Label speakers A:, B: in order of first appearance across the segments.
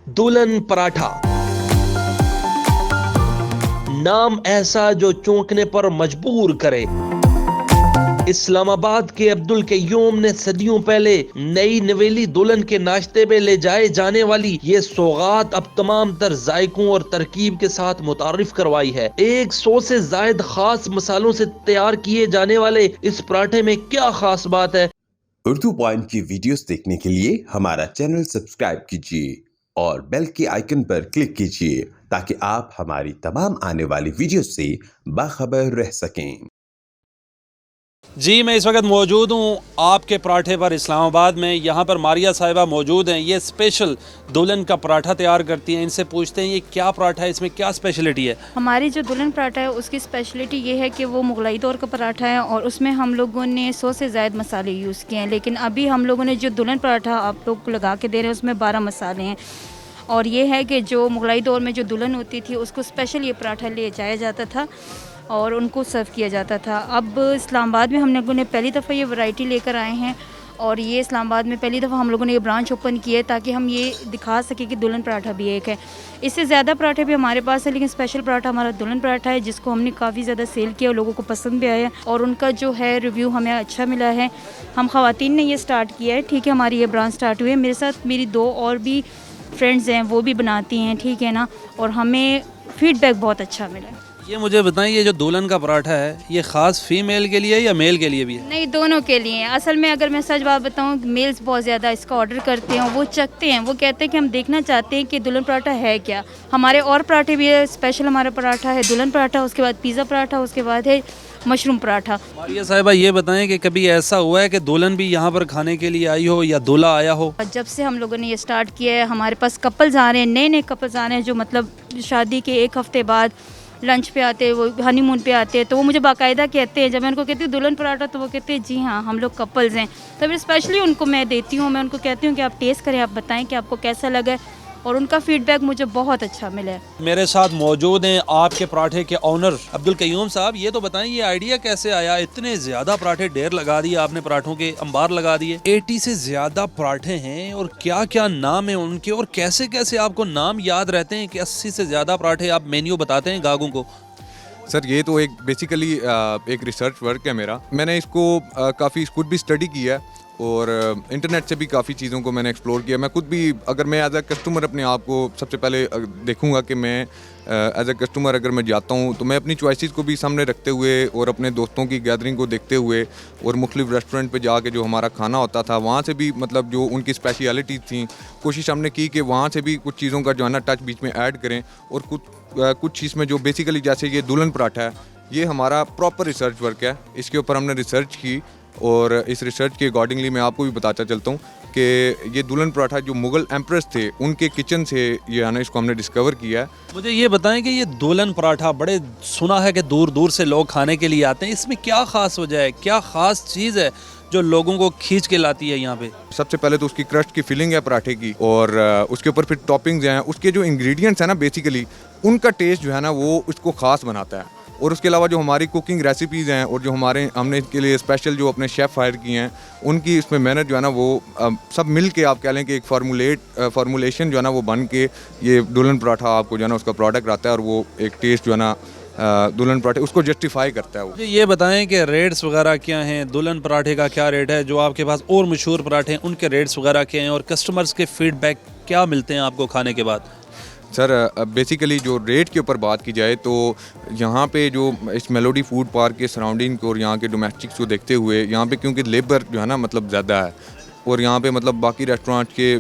A: दुल्हन पराठा, नाम ऐसा जो चौंकने पर मजबूर करे। इस्लामाबाद के अब्दुल कय्यूम ने सदियों पहले नई नवेली दुल्हन के नाश्ते में ले जाए जाने वाली ये सौगात अब तमाम तर जायकों और तरकीब के साथ मुतारिफ करवाई है। 100 से जायद खास मसालों से तैयार किए जाने वाले इस पराठे में क्या खास बात है?
B: उर्दू पॉइंट की वीडियोस देखने के लिए हमारा चैनल सब्सक्राइब कीजिए और बेल के आइकन पर क्लिक कीजिए ताकि आप हमारी तमाम आने वाली वीडियोस से बाखबर रह सकें।
C: जी, मैं इस वक्त मौजूद हूँ आपके पराठे पर इस्लामाबाद में। यहाँ पर मारिया साहिबा मौजूद हैं। ये स्पेशल दुल्हन का पराठा तैयार करती हैं। इनसे पूछते हैं ये क्या पराठा है, इसमें क्या स्पेशलिटी है?
D: हमारी जो दुल्हन पराठा है उसकी स्पेशलिटी ये है कि वो मुगलाई दौर का पराठा है और उसमें हम लोगों ने 100 से ज़ायद मसाले यूज़ किए हैं। लेकिन अभी हम लोगों ने जो दुल्हन पराठा आप लोग को लगा के दे रहे हैं उसमें 12 मसाले हैं। और ये है कि जो मुगलाई दौर में जो दुल्हन होती थी उसको स्पेशल ये पराठा ले जाया जाता था और उनको सर्व किया जाता था। अब इस्लामाबाद में हम लोगों ने पहली दफ़ा ये वैरायटी लेकर आए हैं और ये इस्लामाबाद में पहली दफ़ा हम लोगों ने ये ब्रांच ओपन किया है ताकि हम ये दिखा सकें कि दुल्हन पराठा भी एक है। इससे ज़्यादा पराठे भी हमारे पास है लेकिन स्पेशल पराठा हमारा दुल्हन पराठा है जिसको हमने काफ़ी ज़्यादा सेल किया और लोगों को पसंद भी आया और उनका जो है रिव्यू हमें अच्छा मिला है। हम ख़वातीन ने ये स्टार्ट किया है, ठीक है, हमारी ये ब्रांच स्टार्ट हुई है। मेरे साथ मेरी 2 और भी फ्रेंड्स हैं, वो भी बनाती हैं, ठीक है ना, और हमें फीडबैक बहुत अच्छा मिला है।
C: ये मुझे बताएं, ये जो दुल्हन का पराठा है ये ख़ास फीमेल के लिए है या मेल के लिए भी है?
D: नहीं, दोनों के लिए है। असल में अगर मैं सच बात बताऊं, मेल्स बहुत ज़्यादा इसका ऑर्डर करते हैं, वो चखते हैं, वो कहते हैं कि हम देखना चाहते हैं कि दुल्हन पराठा है क्या। हमारे और पराठे भी है, स्पेशल हमारा पराठा है दुल्हन पराठा, उसके बाद पिज़्ज़ा पराठा, उसके बाद है मशरूम पराठा।
C: मारिया साहिबा ये बताएं कि कभी ऐसा हुआ है कि दुल्हन भी यहाँ पर खाने के लिए आई हो या दूल्हा आया हो?
D: जब से हम लोगों ने ये स्टार्ट किया है हमारे पास कपल्स आ रहे हैं, नए नए कपल्स आ रहे हैं जो मतलब शादी के 1 हफ़्ते बाद लंच पे आते हैं, वो हनीमून पे आते हैं, तो वो मुझे बाकायदा कहते हैं, जब मैं उनको कहती हूँ दुल्हन पराठा तो वो कहते हैं जी हाँ हम लोग कपल्स हैं। तो फिर स्पेशली उनको मैं देती हूँ, मैं उनको कहती हूँ कि आप टेस्ट करें, आप बताएं कि आपको कैसा लगा है और उनका फीडबैक मुझे बहुत अच्छा मिला है।
C: मेरे साथ मौजूद हैं आपके पराठे के ऑनर अब्दुल कय्यूम साहब। ये तो बताएं ये आइडिया कैसे आया? इतने ज़्यादा पराठे ढेर लगा दिए आपने, पराठों के अंबार लगा दिए। 80 से ज़्यादा पराठे हैं और क्या क्या नाम है उनके और कैसे कैसे आपको नाम याद रहते हैं कि 80 से ज़्यादा पराठे आप मेन्यू बताते हैं गाहकों को?
E: सर ये तो एक बेसिकली एक रिसर्च वर्क है मेरा। मैंने इसको काफ़ी खुद भी स्टडी किया है और इंटरनेट से भी काफ़ी चीज़ों को मैंने एक्सप्लोर किया। मैं खुद भी अगर मैं एज अ कस्टमर अपने आप को सबसे पहले देखूंगा कि मैं एज अ कस्टमर अगर मैं जाता हूं तो मैं अपनी चॉइसेस को भी सामने रखते हुए और अपने दोस्तों की गैदरिंग को देखते हुए और मुख्तलिफ रेस्टोरेंट पे जाके जो हमारा खाना होता था वहाँ से भी मतलब जो उनकी स्पेशलिटीज़ थी कोशिश हमने की कि वहाँ से भी कुछ चीज़ों का जो है ना टच बीच में ऐड करें। और कुछ चीज़ में जो बेसिकली जैसे ये दुल्हन पराठा है, ये हमारा प्रॉपर रिसर्च वर्क है। इसके ऊपर हमने रिसर्च की और इस रिसर्च के अकॉर्डिंगली मैं आपको भी बताता चलता हूँ कि ये दुल्हन पराठा जो मुग़ल एम्प्रेस थे उनके किचन से ये है ना इसको हमने डिस्कवर किया है।
C: मुझे ये बताएं कि ये दुल्हन पराठा बड़े सुना है कि दूर दूर से लोग खाने के लिए आते हैं, इसमें क्या ख़ास वजह है, क्या ख़ास चीज़ है जो लोगों को खींच के लाती है यहाँ पे?
E: सबसे पहले तो उसकी क्रस्ट की फिलिंग है पराठे की और उसके ऊपर फिर टॉपिंग्स हैं, उसके जो इंग्रेडिएंट्स हैं ना बेसिकली उनका टेस्ट जो है ना वो उसको ख़ास बनाता है। और उसके अलावा जो हमारी कुकिंग रेसिपीज़ हैं और जो हमने इसके लिए स्पेशल जो अपने शेफ़ हायर किए हैं उनकी इसमें मेहनत जो है ना वो सब मिल के आप कह लें कि एक फार्मूलेशन जो है ना वो बन के ये दुल्हन पराठा आपको जो है ना उसका प्रोडक्ट आता है और वो एक टेस्ट जो है ना दुल्हन पराठे उसको जस्टिफाई करता है। वो
C: ये बताएं कि रेट्स वगैरह क्या हैं, दुल्हन पराठे का क्या रेट है, जो आपके पास और मशहूर पराठे हैं उनके रेट्स वगैरह क्या हैं और कस्टमर्स के फीडबैक क्या मिलते हैं आपको खाने के बाद?
E: सर बेसिकली जो रेट के ऊपर बात की जाए तो यहाँ पे जो इस मेलोडी फूड पार्क के सराउंडिंग को और यहाँ के डोमेस्टिक्स को देखते हुए यहाँ पे क्योंकि लेबर जो है ना मतलब ज़्यादा है और यहाँ पे मतलब बाकी रेस्टोरेंट के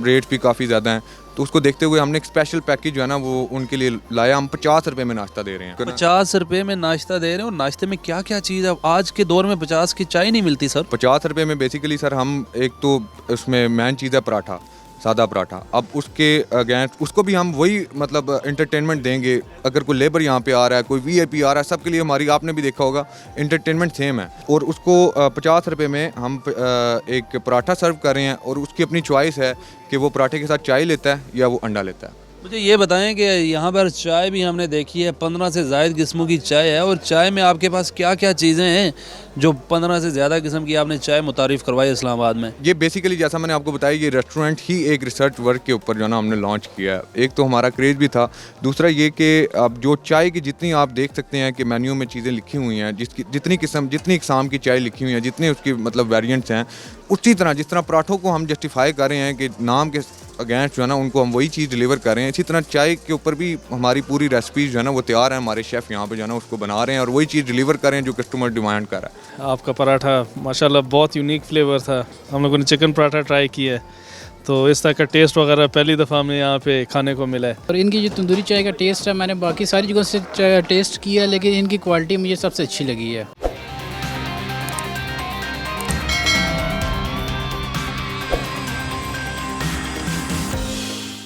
E: रेट भी काफ़ी ज़्यादा हैं, तो उसको देखते हुए हमने एक स्पेशल पैकेज जो है ना वो उनके लिए लाया। हम 50 रुपये में नाश्ता दे रहे हैं।
C: 50 रुपये में नाश्ता दे रहे हैं और नाश्ते में क्या क्या चीज़ है? आज के दौर में 50 की चाय नहीं मिलती सर।
E: 50 रुपये में बेसिकली सर हम एक तो उसमें मेन चीज़ है पराठा, सादा पराठा। अब उसके अगेंस्ट उसको भी हम वही मतलब एंटरटेनमेंट देंगे। अगर कोई लेबर यहाँ पे आ रहा है, कोई वीआईपी आ रहा है, सबके लिए हमारी आपने भी देखा होगा एंटरटेनमेंट सेम है। और उसको 50 रुपये में हम एक पराठा सर्व कर रहे हैं और उसकी अपनी चॉइस है कि वो पराठे के साथ चाय लेता है या वो अंडा लेता है।
C: मुझे ये बताएं कि यहाँ पर चाय भी हमने देखी है, 15 से ज़ायद किस्मों की चाय है, और चाय में आपके पास क्या क्या चीज़ें हैं जो 15 से ज़्यादा किस्म की आपने चाय मुतारिफ़ करवाई इस्लामाबाद में?
E: ये बेसिकली जैसा मैंने आपको बताया, ये रेस्टोरेंट ही एक रिसर्च वर्क के ऊपर जो है ना हमने लॉन्च किया है। एक तो हमारा क्रेज़ भी था, दूसरा ये कि अब जो चाय की जितनी आप देख सकते हैं कि मेन्यू में चीज़ें लिखी हुई हैं, जितनी इकसाम की चाय लिखी हुई हैं, जितने उसकी मतलब वेरिएंट्स हैं, उसी तरह जिस तरह पराठों को हम जस्टिफाई कर रहे हैं कि नाम के अगेंस्ट जो है ना उनको हम वही चीज़ डिलीवर कर रहे हैं, इसी तरह चाय के ऊपर भी हमारी पूरी रेसिपीज़ जो है ना वो तैयार हैं। हमारे शेफ़ यहाँ पे जो है ना उसको बना रहे हैं और वही चीज़ डिलीवर कर रहे हैं जो कस्टमर डिमांड कर रहा है।
F: आपका पराठा माशाल्लाह बहुत यूनिक फ्लेवर था। हम लोगों ने चिकन पराठा ट्राई किया है, तो इस तरह का टेस्ट वगैरह पहली दफ़ा हमें यहाँ पे खाने को मिला है।
G: और इनकी जो तंदूरी चाय का टेस्ट है, मैंने बाकी सारी जगहों से टेस्ट किया, लेकिन इनकी क्वालिटी मुझे सबसे अच्छी लगी है।